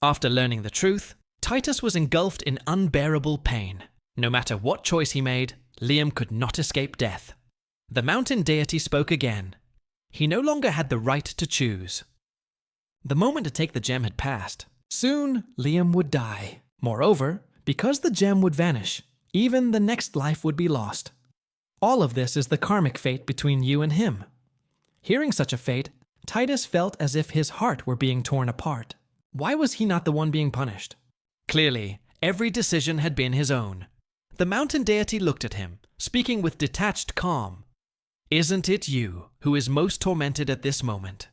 After learning the truth, Titus was engulfed in unbearable pain. No matter what choice he made, Liam could not escape death. The mountain deity spoke again. He no longer had the right to choose. The moment to take the gem had passed. Soon, Liam would die. Moreover, because the gem would vanish, even the next life would be lost. All of this is the karmic fate between you and him. Hearing such a fate, Titus felt as if his heart were being torn apart. Why was he not the one being punished? Clearly, every decision had been his own. The mountain deity looked at him, speaking with detached calm. Isn't it you who is most tormented at this moment?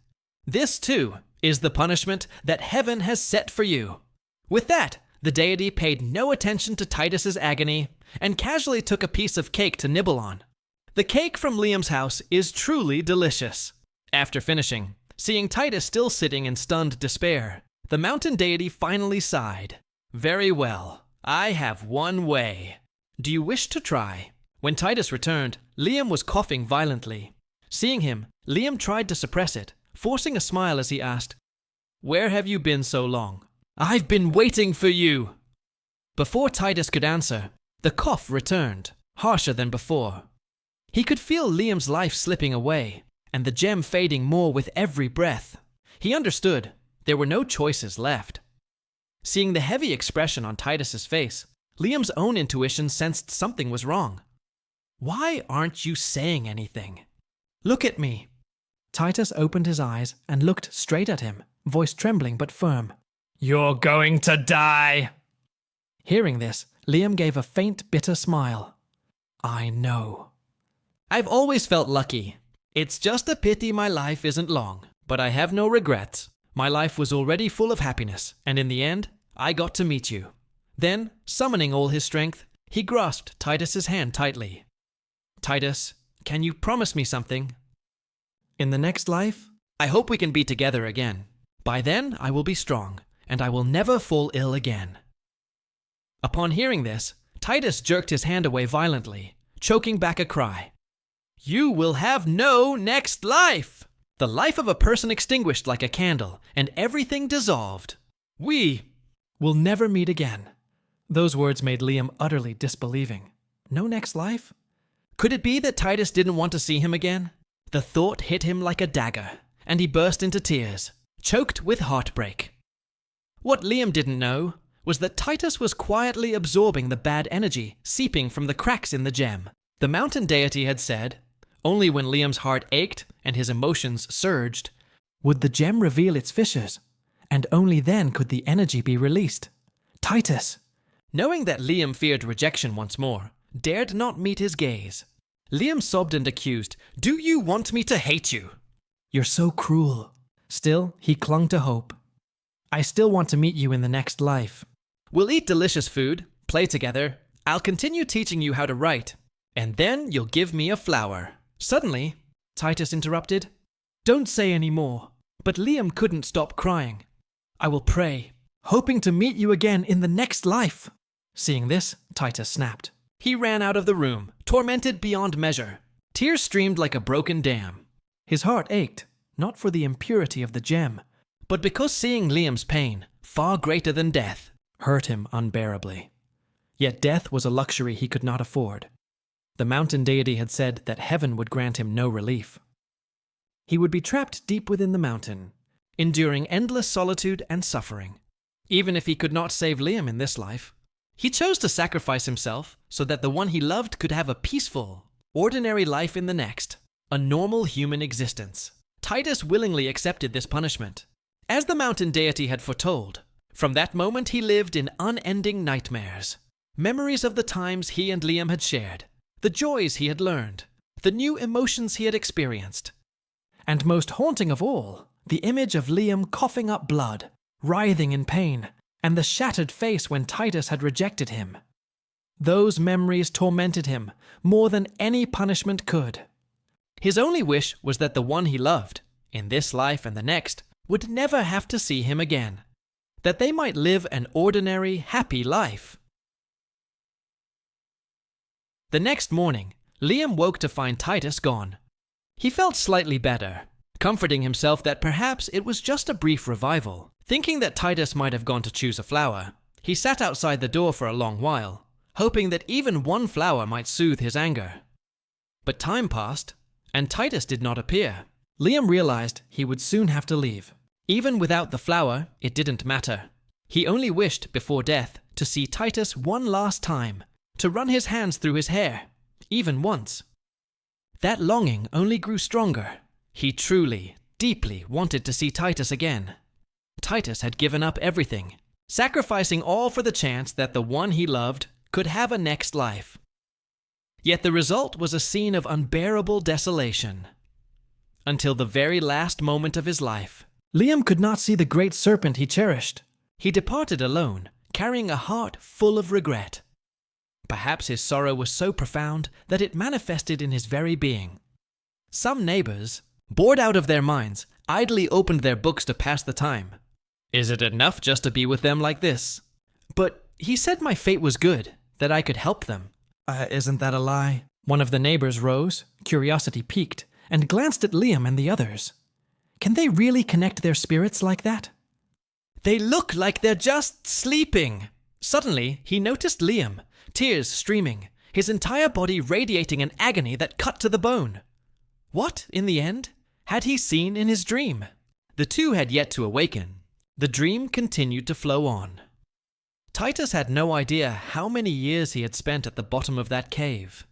This, too, is the punishment that heaven has set for you. With that, the deity paid no attention to Titus's agony and casually took a piece of cake to nibble on. The cake from Liam's house is truly delicious. After finishing, seeing Titus still sitting in stunned despair, the mountain deity finally sighed. Very well, I have one way. Do you wish to try? When Titus returned, Liam was coughing violently. Seeing him, Liam tried to suppress it, forcing a smile as he asked, "Where have you been so long?" "I've been waiting for you." Before Titus could answer, the cough returned, harsher than before. He could feel Liam's life slipping away, and the gem fading more with every breath. He understood. There were no choices left. Seeing the heavy expression on Titus's face, Liam's own intuition sensed something was wrong. Why aren't you saying anything? Look at me. Titus opened his eyes and looked straight at him, voice trembling but firm. You're going to die. Hearing this, Liam gave a faint, bitter smile. I know. I've always felt lucky. It's just a pity my life isn't long, but I have no regrets. My life was already full of happiness, and in the end, I got to meet you. Then, summoning all his strength, he grasped Titus's hand tightly. Titus, can you promise me something? In the next life, I hope we can be together again. By then, I will be strong, and I will never fall ill again. Upon hearing this, Titus jerked his hand away violently, choking back a cry. You will have no next life! The life of a person extinguished like a candle, and everything dissolved. We will never meet again. Those words made Liam utterly disbelieving. No next life? Could it be that Titus didn't want to see him again? The thought hit him like a dagger, and he burst into tears, choked with heartbreak. What Liam didn't know was that Titus was quietly absorbing the bad energy seeping from the cracks in the gem. The mountain deity had said, only when Liam's heart ached and his emotions surged, would the gem reveal its fissures, and only then could the energy be released. Titus, knowing that Liam feared rejection once more, dared not meet his gaze. Liam sobbed and accused, Do you want me to hate you? You're so cruel. Still, he clung to hope. I still want to meet you in the next life. We'll eat delicious food, play together. I'll continue teaching you how to write, and then you'll give me a flower. Suddenly, Titus interrupted. Don't say any more. But Liam couldn't stop crying. I will pray, hoping to meet you again in the next life. Seeing this, Titus snapped. He ran out of the room, tormented beyond measure. Tears streamed like a broken dam. His heart ached, not for the impurity of the gem, but because seeing Liam's pain, far greater than death, hurt him unbearably. Yet death was a luxury he could not afford. The mountain deity had said that heaven would grant him no relief. He would be trapped deep within the mountain, enduring endless solitude and suffering. Even if he could not save Liam in this life, he chose to sacrifice himself so that the one he loved could have a peaceful, ordinary life in the next, a normal human existence. Titus willingly accepted this punishment. As the mountain deity had foretold, from that moment he lived in unending nightmares. Memories of the times he and Liam had shared, the joys he had learned, the new emotions he had experienced. And most haunting of all, the image of Liam coughing up blood, writhing in pain, and the shattered face when Titus had rejected him. Those memories tormented him more than any punishment could. His only wish was that the one he loved, in this life and the next, would never have to see him again, that they might live an ordinary, happy life. The next morning, Liam woke to find Titus gone. He felt slightly better, comforting himself that perhaps it was just a brief revival. Thinking that Titus might have gone to choose a flower, he sat outside the door for a long while, hoping that even one flower might soothe his anger. But time passed, and Titus did not appear. Liam realized he would soon have to leave. Even without the flower, it didn't matter. He only wished, before death, to see Titus one last time, to run his hands through his hair, even once. That longing only grew stronger. He truly, deeply wanted to see Titus again. Titus had given up everything, sacrificing all for the chance that the one he loved could have a next life. Yet the result was a scene of unbearable desolation. Until the very last moment of his life, Liam could not see the great serpent he cherished. He departed alone, carrying a heart full of regret. Perhaps his sorrow was so profound that it manifested in his very being. Some neighbors, bored out of their minds, idly opened their books to pass the time. Is it enough just to be with them like this? But he said my fate was good, that I could help them. Isn't that a lie? One of the neighbors rose, curiosity piqued, and glanced at Liam and the others. Can they really connect their spirits like that? They look like they're just sleeping. Suddenly, he noticed Liam, tears streaming, his entire body radiating an agony that cut to the bone. What, in the end, had he seen in his dream? The two had yet to awaken. The dream continued to flow on. Titus had no idea how many years he had spent at the bottom of that cave.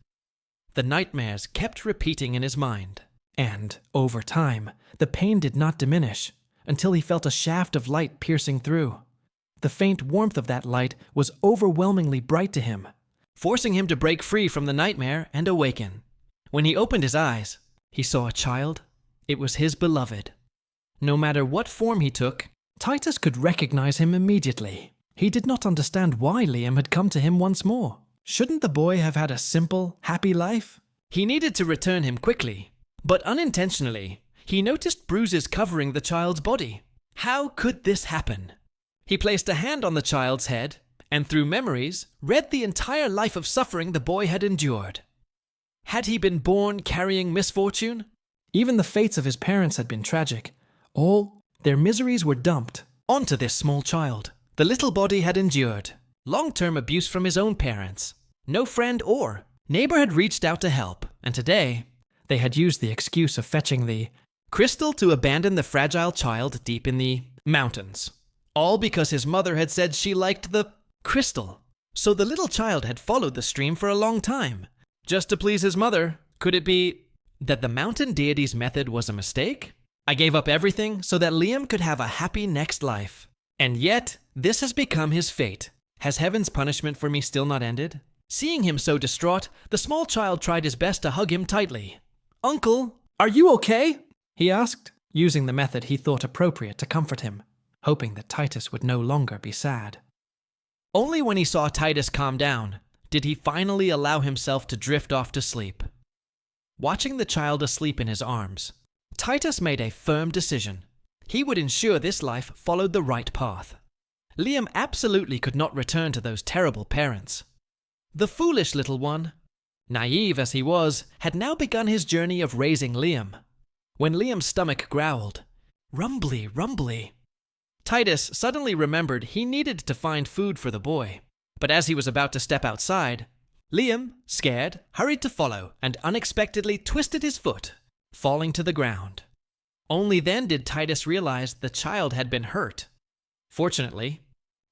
The nightmares kept repeating in his mind, and, over time, the pain did not diminish until he felt a shaft of light piercing through. The faint warmth of that light was overwhelmingly bright to him, forcing him to break free from the nightmare and awaken. When he opened his eyes, he saw a child. It was his beloved. No matter what form he took, Titus could recognize him immediately. He did not understand why Liam had come to him once more. Shouldn't the boy have had a simple, happy life? He needed to return him quickly, but unintentionally, he noticed bruises covering the child's body. How could this happen? He placed a hand on the child's head, and through memories, read the entire life of suffering the boy had endured. Had he been born carrying misfortune? Even the fates of his parents had been tragic. All their miseries were dumped onto this small child. The little body had endured long-term abuse from his own parents. No friend or neighbor had reached out to help, and today, they had used the excuse of fetching the crystal to abandon the fragile child deep in the mountains. All because his mother had said she liked the crystal. So the little child had followed the stream for a long time, just to please his mother. Could it be that the mountain deity's method was a mistake? I gave up everything so that Liam could have a happy next life. And yet, this has become his fate. Has heaven's punishment for me still not ended? Seeing him so distraught, the small child tried his best to hug him tightly. "Uncle, are you okay?" he asked, using the method he thought appropriate to comfort him, hoping that Titus would no longer be sad. Only when he saw Titus calm down did he finally allow himself to drift off to sleep. Watching the child asleep in his arms, Titus made a firm decision. He would ensure this life followed the right path. Liam absolutely could not return to those terrible parents. The foolish little one, naive as he was, had now begun his journey of raising Liam. When Liam's stomach growled, "Rumbly, rumbly," Titus suddenly remembered he needed to find food for the boy. But as he was about to step outside, Liam, scared, hurried to follow and unexpectedly twisted his foot, falling to the ground. Only then did Titus realize the child had been hurt. Fortunately,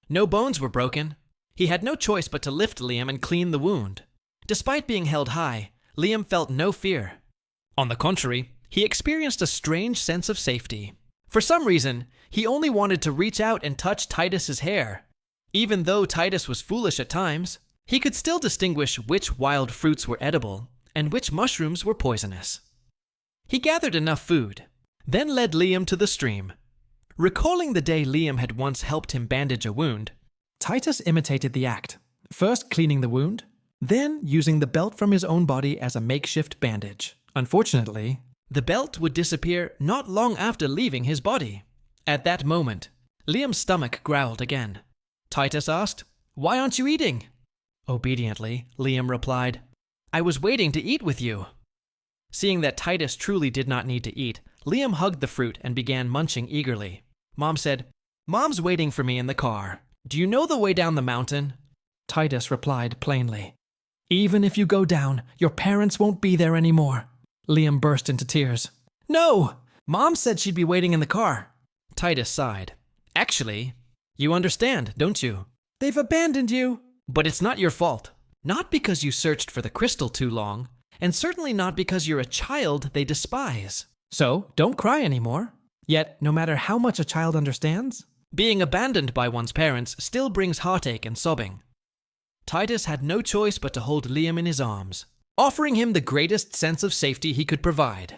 no bones were broken. He had no choice but to lift Liam and clean the wound. Despite being held high, Liam felt no fear. On the contrary, he experienced a strange sense of safety. For some reason, he only wanted to reach out and touch Titus's hair. Even though Titus was foolish at times, he could still distinguish which wild fruits were edible and which mushrooms were poisonous. He gathered enough food, then led Liam to the stream. Recalling the day Liam had once helped him bandage a wound, Titus imitated the act, first cleaning the wound, then using the belt from his own body as a makeshift bandage. Unfortunately, the belt would disappear not long after leaving his body. At that moment, Liam's stomach growled again. Titus asked, "Why aren't you eating?" Obediently, Liam replied, "I was waiting to eat with you." Seeing that Titus truly did not need to eat, Liam hugged the fruit and began munching eagerly. Mom said, Mom's waiting for me in the car. Do you know the way down the mountain? Titus replied plainly. Even if you go down, your parents won't be there anymore. Liam burst into tears. No! Mom said she'd be waiting in the car. Titus sighed. Actually, you understand, don't you? They've abandoned you. But it's not your fault. Not because you searched for the crystal too long, and certainly not because you're a child they despise. So, don't cry anymore. Yet, no matter how much a child understands, being abandoned by one's parents still brings heartache and sobbing. Titus had no choice but to hold Liam in his arms, offering him the greatest sense of safety he could provide.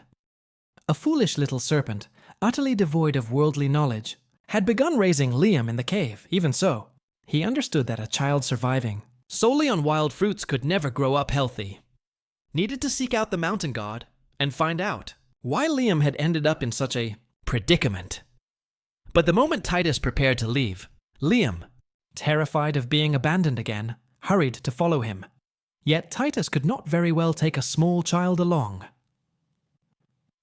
A foolish little serpent, utterly devoid of worldly knowledge, had begun raising Liam in the cave. Even so, he understood that a child surviving solely on wild fruits could never grow up healthy. Needed to seek out the mountain god and find out why Liam had ended up in such a predicament. But the moment Titus prepared to leave, Liam, terrified of being abandoned again, hurried to follow him. Yet Titus could not very well take a small child along.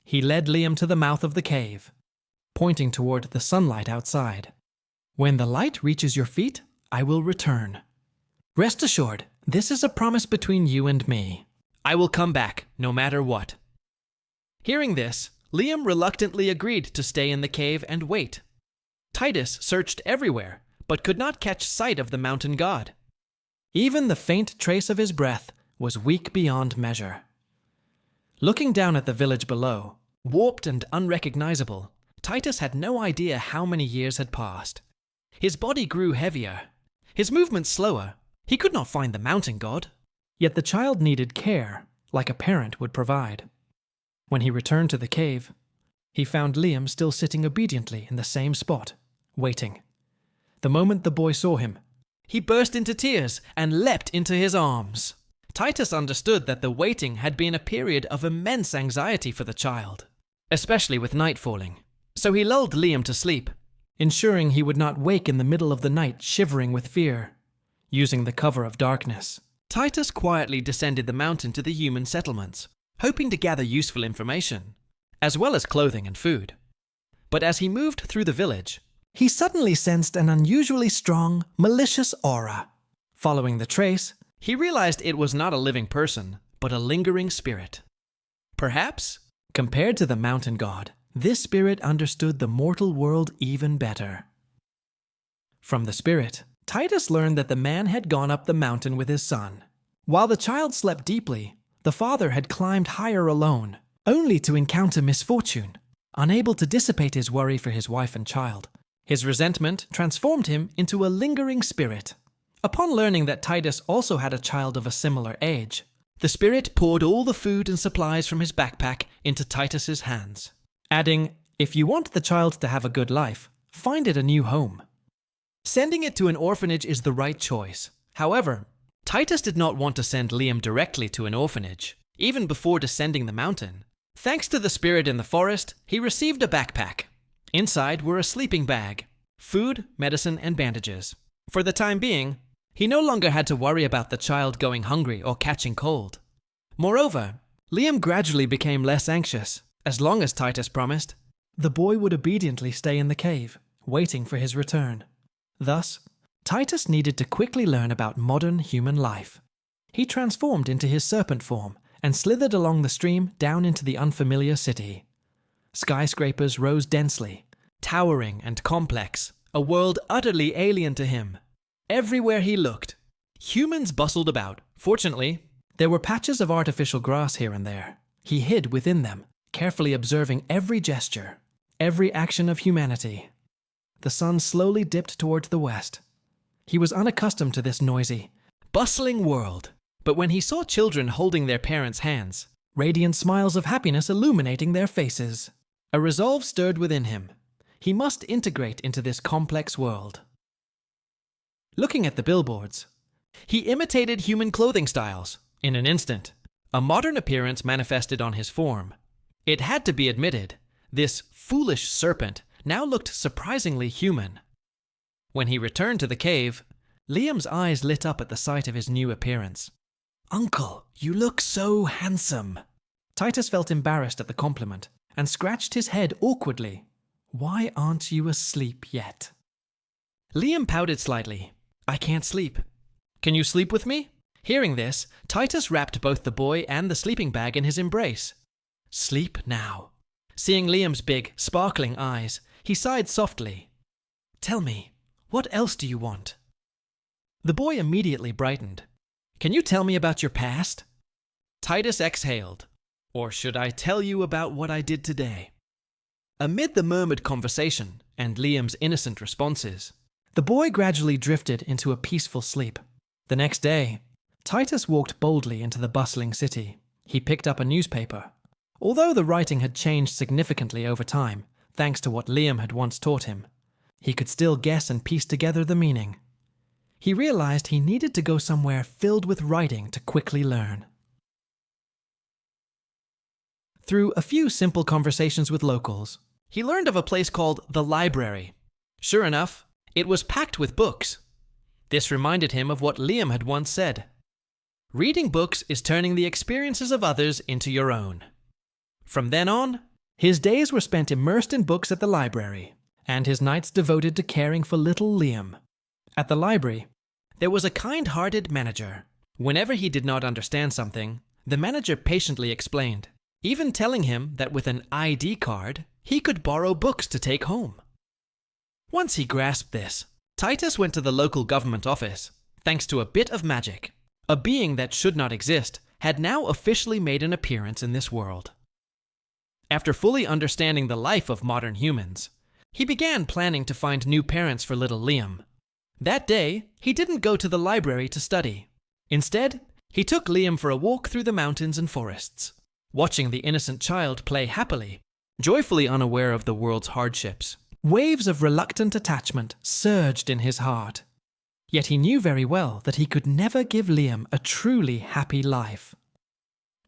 He led Liam to the mouth of the cave, pointing toward the sunlight outside. When the light reaches your feet, I will return. Rest assured, this is a promise between you and me. I will come back, no matter what. Hearing this, Liam reluctantly agreed to stay in the cave and wait. Titus searched everywhere, but could not catch sight of the mountain god. Even the faint trace of his breath was weak beyond measure. Looking down at the village below, warped and unrecognizable, Titus had no idea how many years had passed. His body grew heavier, his movements slower. He could not find the mountain god. Yet the child needed care, like a parent would provide. When he returned to the cave, he found Liam still sitting obediently in the same spot, waiting. The moment the boy saw him, he burst into tears and leapt into his arms. Titus understood that the waiting had been a period of immense anxiety for the child, especially with night falling. So he lulled Liam to sleep, ensuring he would not wake in the middle of the night shivering with fear. Using the cover of darkness, Titus quietly descended the mountain to the human settlements, hoping to gather useful information, as well as clothing and food. But as he moved through the village, he suddenly sensed an unusually strong, malicious aura. Following the trace, he realized it was not a living person, but a lingering spirit. Perhaps, compared to the mountain god, this spirit understood the mortal world even better. From the spirit, Titus learned that the man had gone up the mountain with his son. While the child slept deeply, the father had climbed higher alone, only to encounter misfortune. Unable to dissipate his worry for his wife and child, his resentment transformed him into a lingering spirit. Upon learning that Titus also had a child of a similar age, the spirit poured all the food and supplies from his backpack into Titus's hands, adding, "If you want the child to have a good life, find it a new home." Sending it to an orphanage is the right choice. However, Titus did not want to send Liam directly to an orphanage, even before descending the mountain. Thanks to the spirit in the forest, he received a backpack. Inside were a sleeping bag, food, medicine, and bandages. For the time being, he no longer had to worry about the child going hungry or catching cold. Moreover, Liam gradually became less anxious. As long as Titus promised, the boy would obediently stay in the cave, waiting for his return. Thus, Titus needed to quickly learn about modern human life. He transformed into his serpent form and slithered along the stream down into the unfamiliar city. Skyscrapers rose densely, towering and complex, a world utterly alien to him. Everywhere he looked, humans bustled about. Fortunately, there were patches of artificial grass here and there. He hid within them, carefully observing every gesture, every action of humanity. The sun slowly dipped towards the west. He was unaccustomed to this noisy, bustling world, but when he saw children holding their parents' hands, radiant smiles of happiness illuminating their faces, a resolve stirred within him. He must integrate into this complex world. Looking at the billboards, he imitated human clothing styles. In an instant, a modern appearance manifested on his form. It had to be admitted, this foolish serpent now looked surprisingly human. When he returned to the cave, Liam's eyes lit up at the sight of his new appearance. "Uncle, you look so handsome." Titus felt embarrassed at the compliment and scratched his head awkwardly. "Why aren't you asleep yet?" Liam pouted slightly. "I can't sleep." "Can you sleep with me?" Hearing this, Titus wrapped both the boy and the sleeping bag in his embrace. "Sleep now." Seeing Liam's big, sparkling eyes, he sighed softly. "Tell me, what else do you want?" The boy immediately brightened. "Can you tell me about your past?" Titus exhaled. "Or should I tell you about what I did today?" Amid the murmured conversation and Liam's innocent responses, the boy gradually drifted into a peaceful sleep. The next day, Titus walked boldly into the bustling city. He picked up a newspaper. Although the writing had changed significantly over time, thanks to what Liam had once taught him, he could still guess and piece together the meaning. He realized he needed to go somewhere filled with writing to quickly learn. Through a few simple conversations with locals, he learned of a place called the library. Sure enough, it was packed with books. This reminded him of what Liam had once said. Reading books is turning the experiences of others into your own. From then on, his days were spent immersed in books at the library, and his nights devoted to caring for little Liam. At the library, there was a kind-hearted manager. Whenever he did not understand something, the manager patiently explained, even telling him that with an ID card, he could borrow books to take home. Once he grasped this, Titus went to the local government office. Thanks to a bit of magic, a being that should not exist had now officially made an appearance in this world. After fully understanding the life of modern humans, he began planning to find new parents for little Liam. That day, he didn't go to the library to study. Instead, he took Liam for a walk through the mountains and forests, watching the innocent child play happily, joyfully unaware of the world's hardships. Waves of reluctant attachment surged in his heart. Yet he knew very well that he could never give Liam a truly happy life.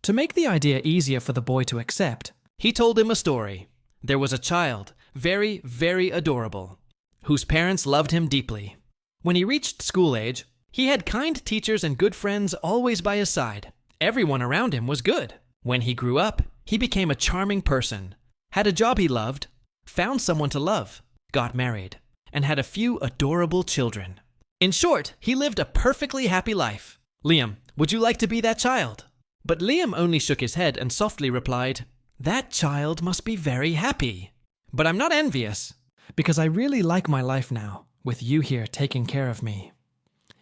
To make the idea easier for the boy to accept, he told him a story. There was a child, very, very adorable, whose parents loved him deeply. When he reached school age, he had kind teachers and good friends always by his side. Everyone around him was good. When he grew up, he became a charming person, had a job he loved, found someone to love, got married, and had a few adorable children. In short, he lived a perfectly happy life. "Liam, would you like to be that child?" But Liam only shook his head and softly replied, "That child must be very happy. But I'm not envious, because I really like my life now, with you here taking care of me."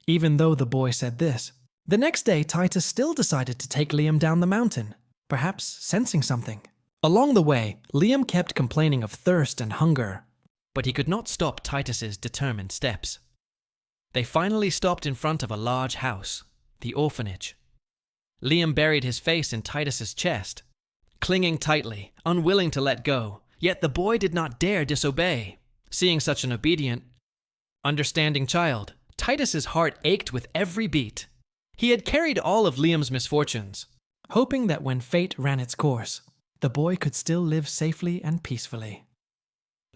Even though the boy said this, the next day Titus still decided to take Liam down the mountain, perhaps sensing something. Along the way, Liam kept complaining of thirst and hunger, but he could not stop Titus's determined steps. They finally stopped in front of a large house, the orphanage. Liam buried his face in Titus's chest, clinging tightly, unwilling to let go, yet the boy did not dare disobey. Seeing such an obedient, understanding child, Titus's heart ached with every beat. He had carried all of Liam's misfortunes, hoping that when fate ran its course, the boy could still live safely and peacefully.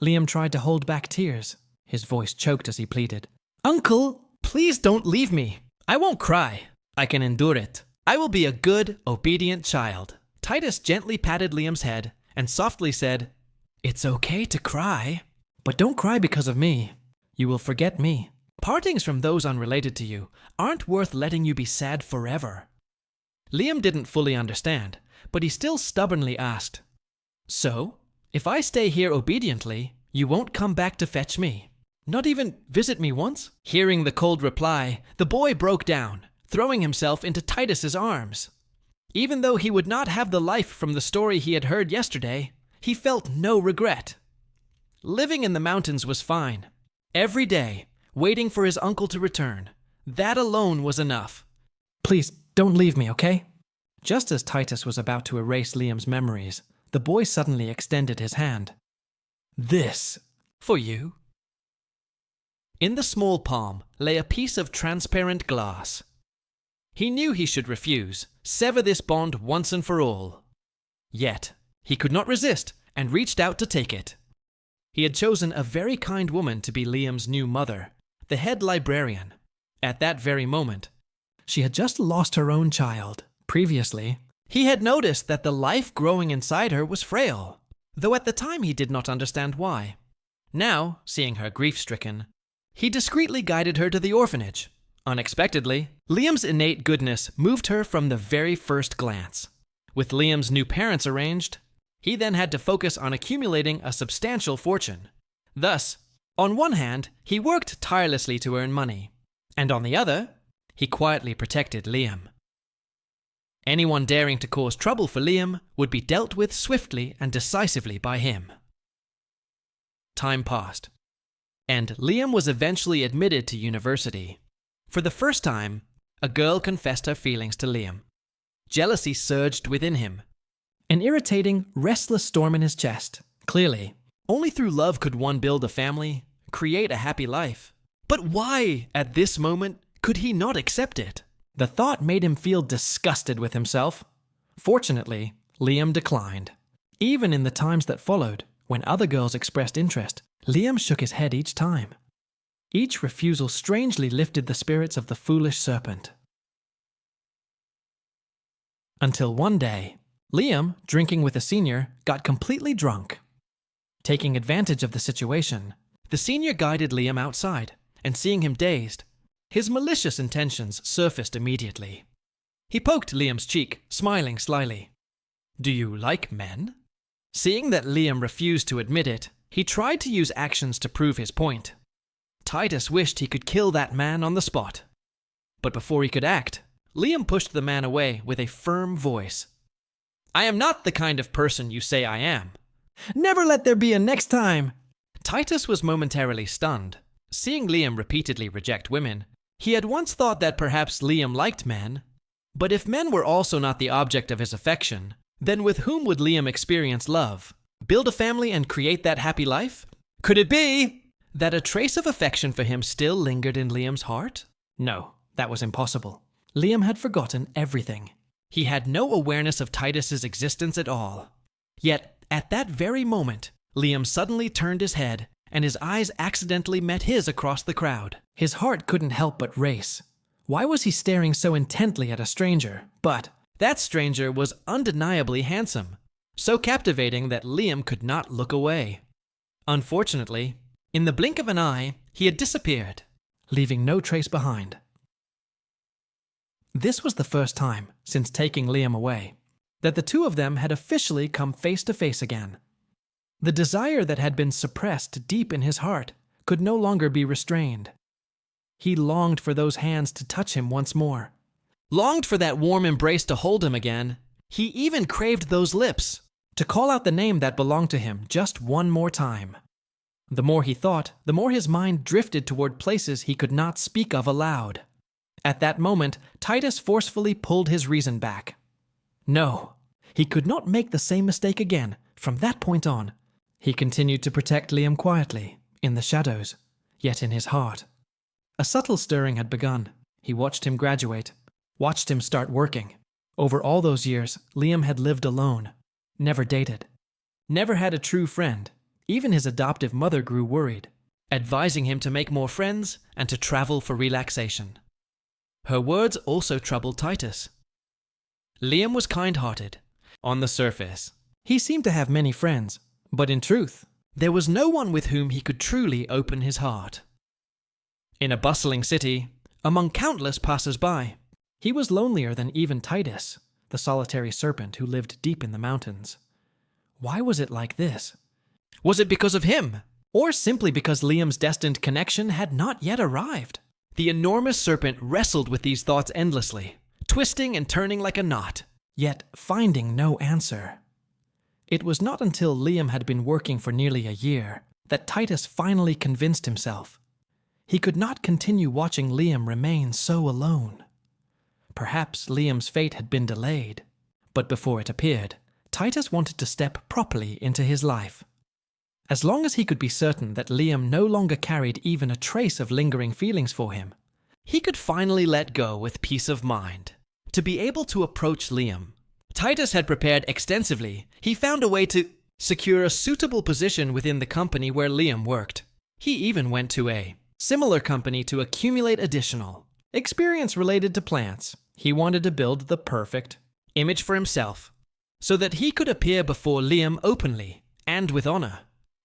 Liam tried to hold back tears. His voice choked as he pleaded, "Uncle, please don't leave me. I won't cry. I can endure it. I will be a good, obedient child." Titus gently patted Liam's head and softly said, "It's okay to cry, but don't cry because of me. You will forget me. Partings from those unrelated to you aren't worth letting you be sad forever." Liam didn't fully understand, but he still stubbornly asked, "So, if I stay here obediently, you won't come back to fetch me? Not even visit me once?" Hearing the cold reply, the boy broke down, throwing himself into Titus's arms. Even though he would not have the life from the story he had heard yesterday, he felt no regret. Living in the mountains was fine. Every day, waiting for his uncle to return. That alone was enough. "Please, don't leave me, okay?" Just as Titus was about to erase Liam's memories, the boy suddenly extended his hand. "This, for you." In the small palm lay a piece of transparent glass. He knew he should refuse, sever this bond once and for all. Yet, he could not resist and reached out to take it. He had chosen a very kind woman to be Liam's new mother, the head librarian. At that very moment, she had just lost her own child. Previously, he had noticed that the life growing inside her was frail, though at the time he did not understand why. Now, seeing her grief-stricken, He discreetly guided her to the orphanage. Unexpectedly, Liam's innate goodness moved her from the very first glance. With Liam's new parents arranged, he then had to focus on accumulating a substantial fortune. Thus, on one hand, he worked tirelessly to earn money, and on the other, he quietly protected Liam. Anyone daring to cause trouble for Liam would be dealt with swiftly and decisively by him. Time passed, and Liam was eventually admitted to university. For the first time, a girl confessed her feelings to Liam. Jealousy surged within him, an irritating, restless storm in his chest. Clearly, only through love could one build a family, create a happy life. But why, at this moment, could he not accept it? The thought made him feel disgusted with himself. Fortunately, Liam declined. Even in the times that followed, when other girls expressed interest, Liam shook his head each time. Each refusal strangely lifted the spirits of the foolish serpent. Until one day, Liam, drinking with a senior, got completely drunk. Taking advantage of the situation, the senior guided Liam outside, and seeing him dazed, his malicious intentions surfaced immediately. He poked Liam's cheek, smiling slyly. "Do you like men?" Seeing that Liam refused to admit it, he tried to use actions to prove his point. Titus wished he could kill that man on the spot. But before he could act, Liam pushed the man away with a firm voice. "I am not the kind of person you say I am. Never let there be a next time." Titus was momentarily stunned. Seeing Liam repeatedly reject women, he had once thought that perhaps Liam liked men. But if men were also not the object of his affection, then with whom would Liam experience love? Build a family and create that happy life? Could it be that a trace of affection for him still lingered in Liam's heart? No, that was impossible. Liam had forgotten everything. He had no awareness of Titus's existence at all. Yet, at that very moment, Liam suddenly turned his head, and his eyes accidentally met his across the crowd. His heart couldn't help but race. Why was he staring so intently at a stranger? But that stranger was undeniably handsome, so captivating that Liam could not look away. Unfortunately, in the blink of an eye, he had disappeared, leaving no trace behind. This was the first time, since taking Liam away, that the two of them had officially come face to face again. The desire that had been suppressed deep in his heart could no longer be restrained. He longed for those hands to touch him once more, longed for that warm embrace to hold him again. He even craved those lips, to call out the name that belonged to him just one more time. The more he thought, the more his mind drifted toward places he could not speak of aloud. At that moment, Titus forcefully pulled his reason back. No, he could not make the same mistake again. From that point on, he continued to protect Liam quietly, in the shadows, yet in his heart. A subtle stirring had begun. He watched him graduate, watched him start working. Over all those years, Liam had lived alone, never dated, never had a true friend. Even his adoptive mother grew worried, advising him to make more friends and to travel for relaxation. Her words also troubled Titus. Liam was kind-hearted. On the surface, he seemed to have many friends, but in truth, there was no one with whom he could truly open his heart. In a bustling city, among countless passers-by, he was lonelier than even Titus, the solitary serpent who lived deep in the mountains. Why was it like this? Was it because of him, or simply because Liam's destined connection had not yet arrived? The enormous serpent wrestled with these thoughts endlessly, twisting and turning like a knot, yet finding no answer. It was not until Liam had been working for nearly a year that Titus finally convinced himself. He could not continue watching Liam remain so alone. Perhaps Liam's fate had been delayed, but before it appeared, Titus wanted to step properly into his life. As long as he could be certain that Liam no longer carried even a trace of lingering feelings for him, he could finally let go with peace of mind. To be able to approach Liam, Titus had prepared extensively. He found a way to secure a suitable position within the company where Liam worked. He even went to a similar company to accumulate additional experience related to plants. He wanted to build the perfect image for himself, so that he could appear before Liam openly and with honor.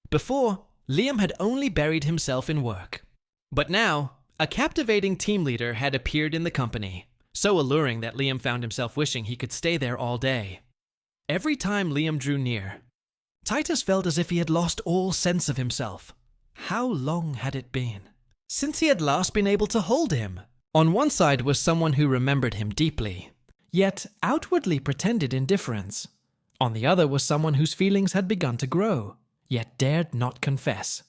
Before, Liam had only buried himself in work. But now, a captivating team leader had appeared in the company, so alluring that Liam found himself wishing he could stay there all day. Every time Liam drew near, Titus felt as if he had lost all sense of himself. How long had it been since he had last been able to hold him? On one side was someone who remembered him deeply, yet outwardly pretended indifference. On the other was someone whose feelings had begun to grow, yet dared not confess.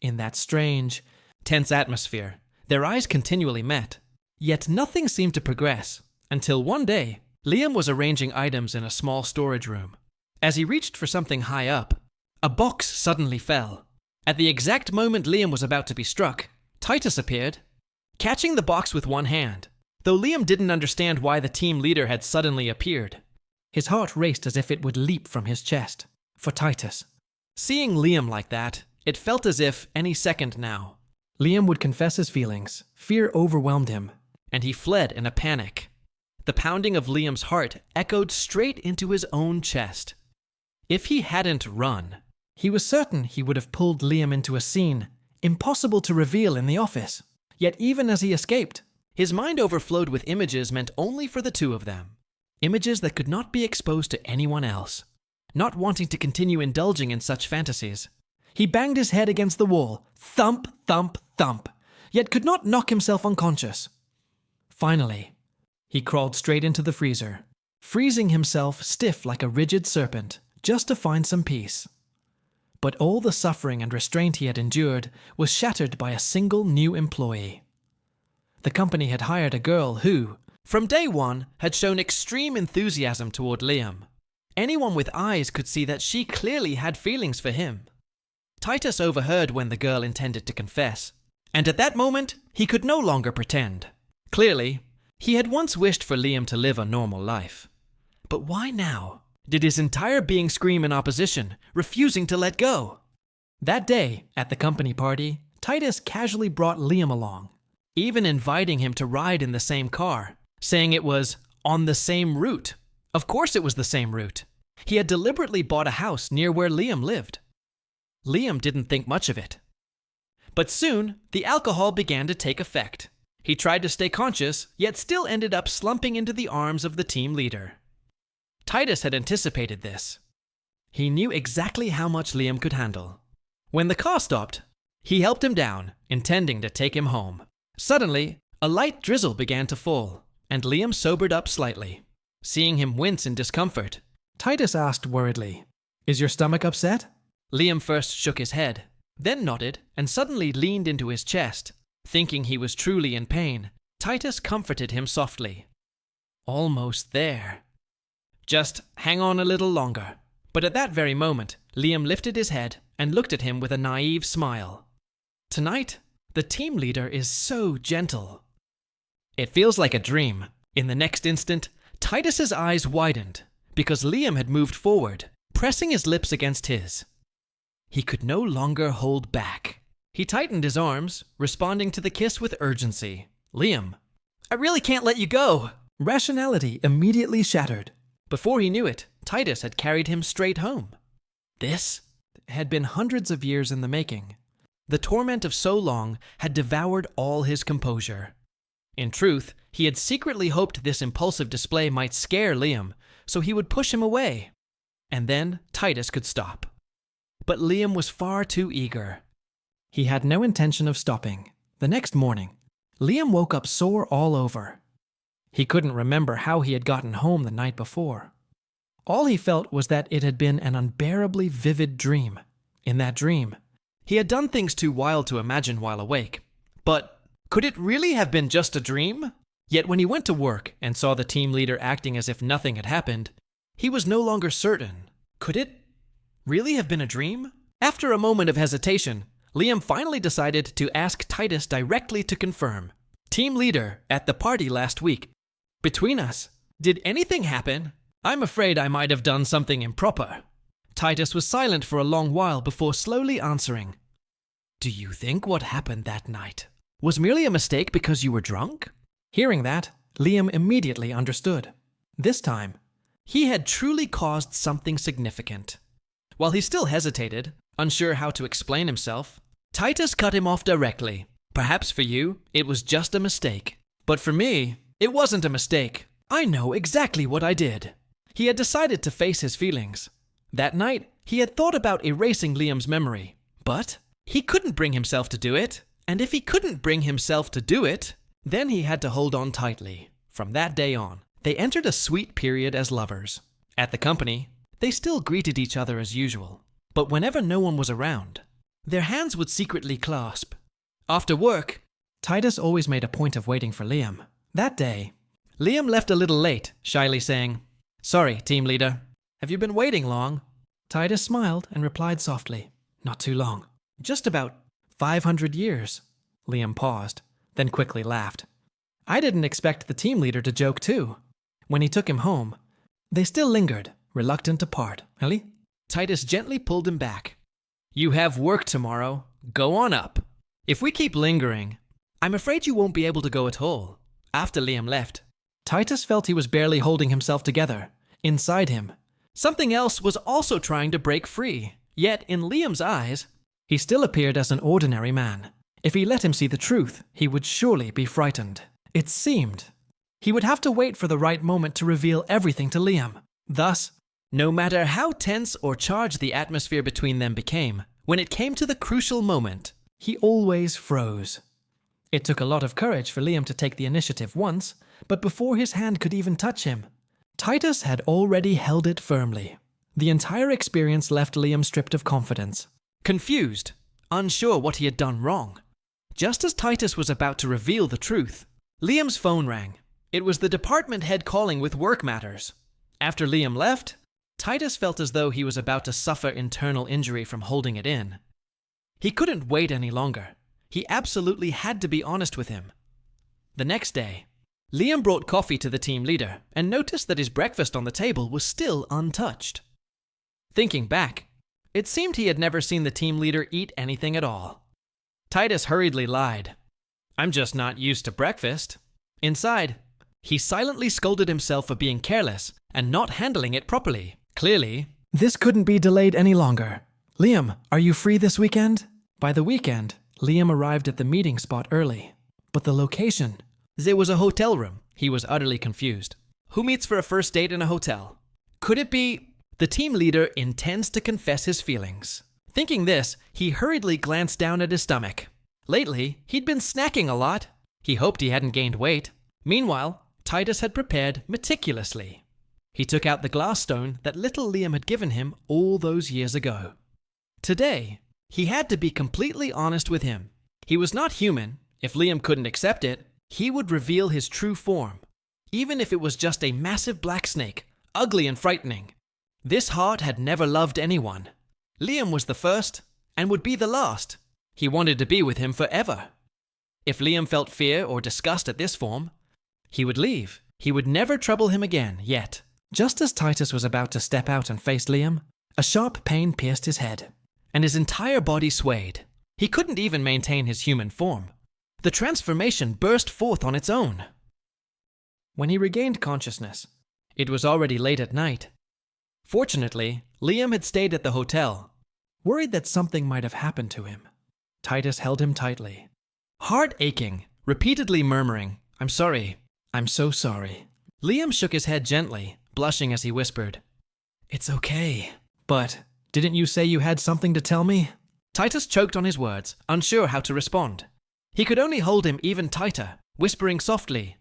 In that strange, tense atmosphere, their eyes continually met, yet nothing seemed to progress, until one day, Liam was arranging items in a small storage room. As he reached for something high up, a box suddenly fell. At the exact moment Liam was about to be struck, Titus appeared, catching the box with one hand. Though Liam didn't understand why the team leader had suddenly appeared, his heart raced as if it would leap from his chest. For Titus, seeing Liam like that, it felt as if, any second now, Liam would confess his feelings. Fear overwhelmed him, and he fled in a panic. The pounding of Liam's heart echoed straight into his own chest. If he hadn't run, he was certain he would have pulled Liam into a scene impossible to reveal in the office. Yet even as he escaped, his mind overflowed with images meant only for the two of them. Images that could not be exposed to anyone else. Not wanting to continue indulging in such fantasies, he banged his head against the wall, thump, thump, thump, yet could not knock himself unconscious. Finally, he crawled straight into the freezer, freezing himself stiff like a rigid serpent, just to find some peace. But all the suffering and restraint he had endured was shattered by a single new employee. The company had hired a girl who, from day one, had shown extreme enthusiasm toward Liam. Anyone with eyes could see that she clearly had feelings for him. Titus overheard when the girl intended to confess, and at that moment, he could no longer pretend. Clearly, he had once wished for Liam to live a normal life. But why now did his entire being scream in opposition, refusing to let go? That day, at the company party, Titus casually brought Liam along, even inviting him to ride in the same car, saying it was on the same route. Of course it was the same route. He had deliberately bought a house near where Liam lived. Liam didn't think much of it. But soon, the alcohol began to take effect. He tried to stay conscious, yet still ended up slumping into the arms of the team leader. Titus had anticipated this. He knew exactly how much Liam could handle. When the car stopped, he helped him down, intending to take him home. Suddenly, a light drizzle began to fall, and Liam sobered up slightly. Seeing him wince in discomfort, Titus asked worriedly, "Is your stomach upset?" Liam first shook his head, then nodded and suddenly leaned into his chest. Thinking he was truly in pain, Titus comforted him softly. "Almost there. Just hang on a little longer." But at that very moment, Liam lifted his head and looked at him with a naive smile. Tonight, the team leader is so gentle. It feels like a dream. In the next instant, Titus's eyes widened because Liam had moved forward, pressing his lips against his. He could no longer hold back. He tightened his arms, responding to the kiss with urgency. "Liam, I really can't let you go." Rationality immediately shattered. Before he knew it, Titus had carried him straight home. This had been hundreds of years in the making. The torment of so long had devoured all his composure. In truth, he had secretly hoped this impulsive display might scare Liam, so he would push him away. And then Titus could stop. But Liam was far too eager. He had no intention of stopping. The next morning, Liam woke up sore all over. He couldn't remember how he had gotten home the night before. All he felt was that it had been an unbearably vivid dream. In that dream, he had done things too wild to imagine while awake. But could it really have been just a dream? Yet when he went to work and saw the team leader acting as if nothing had happened, he was no longer certain. Could it really have been a dream? After a moment of hesitation, Liam finally decided to ask Titus directly to confirm. "Team leader, at the party last week, between us, did anything happen? I'm afraid I might have done something improper." Titus was silent for a long while before slowly answering. "Do you think what happened that night was merely a mistake because you were drunk?" Hearing that, Liam immediately understood. This time, he had truly caused something significant. While he still hesitated, unsure how to explain himself, Titus cut him off directly. Perhaps for you, it was just a mistake. But for me, it wasn't a mistake. I know exactly what I did. He had decided to face his feelings. That night, he had thought about erasing Liam's memory. But he couldn't bring himself to do it. And if he couldn't bring himself to do it, then he had to hold on tightly. From that day on, they entered a sweet period as lovers. At the company, they still greeted each other as usual. But whenever no one was around, their hands would secretly clasp. After work, Titus always made a point of waiting for Liam. That day, Liam left a little late, shyly saying, "Sorry, team leader. Have you been waiting long?" Titus smiled and replied softly, "Not too long. Just about 500 years." Liam paused, then quickly laughed. I didn't expect the team leader to joke too. When he took him home, they still lingered, reluctant to part. Ellie? Titus gently pulled him back. "You have work tomorrow. Go on up. If we keep lingering, I'm afraid you won't be able to go at all." After Liam left, Titus felt he was barely holding himself together. Inside him, something else was also trying to break free. Yet, in Liam's eyes, he still appeared as an ordinary man. If he let him see the truth, he would surely be frightened. It seemed he would have to wait for the right moment to reveal everything to Liam. Thus, no matter how tense or charged the atmosphere between them became, when it came to the crucial moment, he always froze. It took a lot of courage for Liam to take the initiative once, but before his hand could even touch him, Titus had already held it firmly. The entire experience left Liam stripped of confidence, confused, unsure what he had done wrong. Just as Titus was about to reveal the truth, Liam's phone rang. It was the department head calling with work matters. After Liam left, Titus felt as though he was about to suffer internal injury from holding it in. He couldn't wait any longer. He absolutely had to be honest with him. The next day, Liam brought coffee to the team leader and noticed that his breakfast on the table was still untouched. Thinking back, it seemed he had never seen the team leader eat anything at all. Titus hurriedly lied. "I'm just not used to breakfast." Inside, he silently scolded himself for being careless and not handling it properly. Clearly, this couldn't be delayed any longer. "Liam, are you free this weekend?" By the weekend, Liam arrived at the meeting spot early. But the location? There was a hotel room. He was utterly confused. Who meets for a first date in a hotel? Could it be the team leader intends to confess his feelings? Thinking this, he hurriedly glanced down at his stomach. Lately, he'd been snacking a lot. He hoped he hadn't gained weight. Meanwhile, Titus had prepared meticulously. He took out the glass stone that little Liam had given him all those years ago. Today, he had to be completely honest with him. He was not human. If Liam couldn't accept it, he would reveal his true form, even if it was just a massive black snake, ugly and frightening. This heart had never loved anyone. Liam was the first, and would be the last. He wanted to be with him forever. If Liam felt fear or disgust at this form, he would leave. He would never trouble him again, yet. Just as Titus was about to step out and face Liam, a sharp pain pierced his head, and his entire body swayed. He couldn't even maintain his human form. The transformation burst forth on its own. When he regained consciousness, it was already late at night. Fortunately, Liam had stayed at the hotel, worried that something might have happened to him. Titus held him tightly, heart aching, repeatedly murmuring, "I'm sorry. I'm so sorry." Liam shook his head gently, blushing as he whispered, "It's okay. But didn't you say you had something to tell me?" Titus choked on his words, unsure how to respond. He could only hold him even tighter, whispering softly,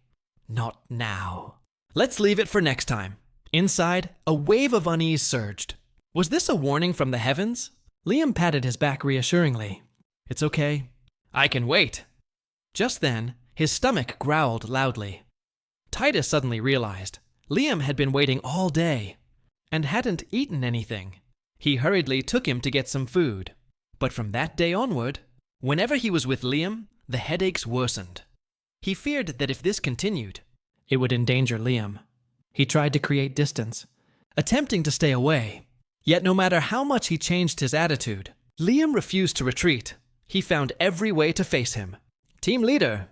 "Not now. Let's leave it for next time." Inside, a wave of unease surged. Was this a warning from the heavens? Liam patted his back reassuringly. "It's okay. I can wait." Just then, his stomach growled loudly. Titus suddenly realized Liam had been waiting all day and hadn't eaten anything. He hurriedly took him to get some food. But from that day onward, whenever he was with Liam, the headaches worsened. He feared that if this continued, it would endanger Liam. He tried to create distance, attempting to stay away. Yet no matter how much he changed his attitude, Liam refused to retreat. He found every way to face him. "Team leader,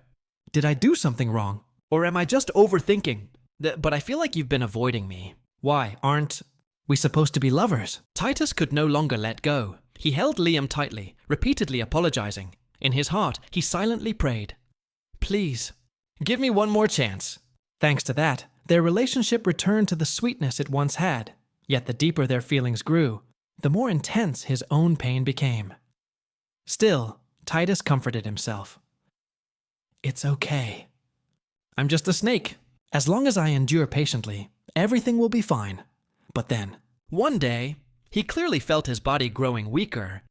did I do something wrong? Or am I just overthinking? But I feel like you've been avoiding me. Why, aren't we supposed to be lovers?" Titus could no longer let go. He held Liam tightly, repeatedly apologizing. In his heart, he silently prayed, "Please, give me one more chance." Thanks to that, their relationship returned to the sweetness it once had, yet the deeper their feelings grew, the more intense his own pain became. Still, Titus comforted himself. "It's okay. I'm just a snake. As long as I endure patiently, everything will be fine." But then, one day, he clearly felt his body growing weaker.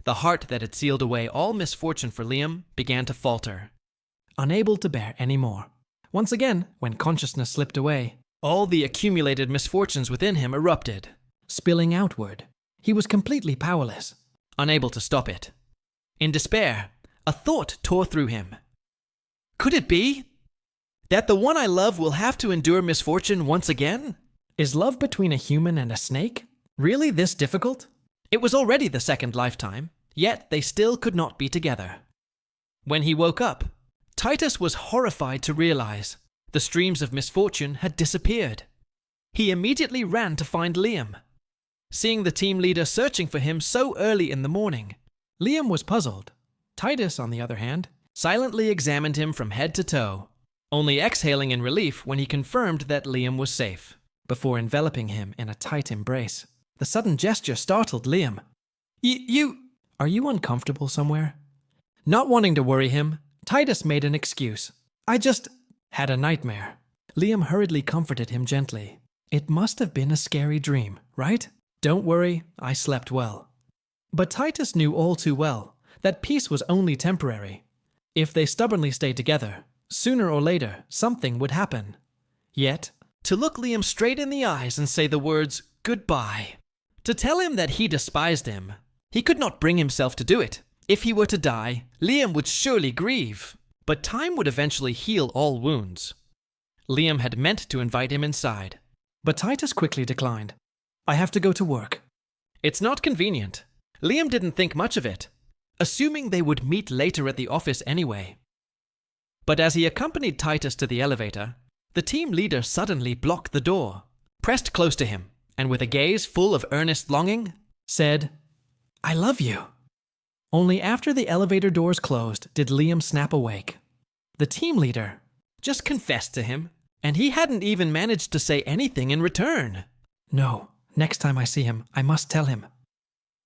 The heart that had sealed away all misfortune for Liam began to falter, unable to bear any more. Once again, when consciousness slipped away, all the accumulated misfortunes within him erupted, spilling outward. He was completely powerless, unable to stop it. In despair, a thought tore through him. Could it be that the one I love will have to endure misfortune once again? Is love between a human and a snake really this difficult? It was already the second lifetime, yet they still could not be together. When he woke up, Titus was horrified to realize the streams of misfortune had disappeared. He immediately ran to find Liam. Seeing the team leader searching for him so early in the morning, Liam was puzzled. Titus, on the other hand, silently examined him from head to toe, only exhaling in relief when he confirmed that Liam was safe, before enveloping him in a tight embrace. The sudden gesture startled Liam. Are you uncomfortable somewhere?" Not wanting to worry him, Titus made an excuse. "I just had a nightmare." Liam hurriedly comforted him gently. "It must have been a scary dream, right? Don't worry, I slept well." But Titus knew all too well that peace was only temporary. If they stubbornly stayed together, sooner or later, something would happen. Yet, to look Liam straight in the eyes and say the words, "goodbye," to tell him that he despised him, he could not bring himself to do it. If he were to die, Liam would surely grieve, but time would eventually heal all wounds. Liam had meant to invite him inside, but Titus quickly declined. "I have to go to work." It's not convenient. Liam didn't think much of it, assuming they would meet later at the office anyway. But as he accompanied Titus to the elevator, the team leader suddenly blocked the door, pressed close to him, and with a gaze full of earnest longing, said, "I love you." Only after the elevator doors closed did Liam snap awake. The team leader just confessed to him, and he hadn't even managed to say anything in return. No, next time I see him, I must tell him.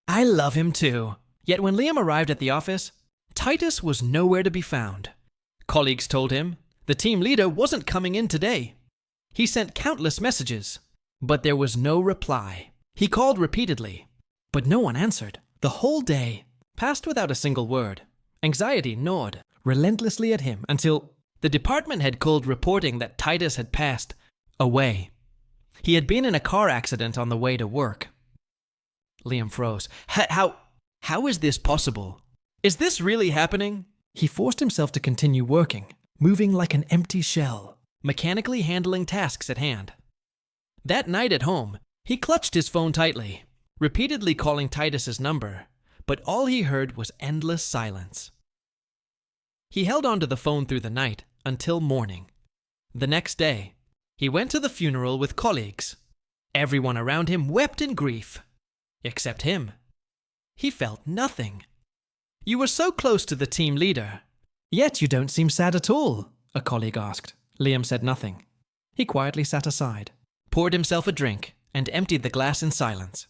I love him too. Yet when Liam arrived at the office, Titus was nowhere to be found. Colleagues told him the team leader wasn't coming in today. He sent countless messages, but there was no reply. He called repeatedly, but no one answered. The whole day passed without a single word. Anxiety gnawed relentlessly at him until the department head called reporting that Titus had passed away. He had been in a car accident on the way to work. Liam froze. How is this possible? Is this really happening? He forced himself to continue working, moving like an empty shell, mechanically handling tasks at hand. That night at home, he clutched his phone tightly, repeatedly calling Titus's number, but all he heard was endless silence. He held onto the phone through the night until morning. The next day, he went to the funeral with colleagues. Everyone around him wept in grief, except him. He felt nothing. "You were so close to the team leader, yet you don't seem sad at all," a colleague asked. Liam said nothing. He quietly sat aside, poured himself a drink, and emptied the glass in silence.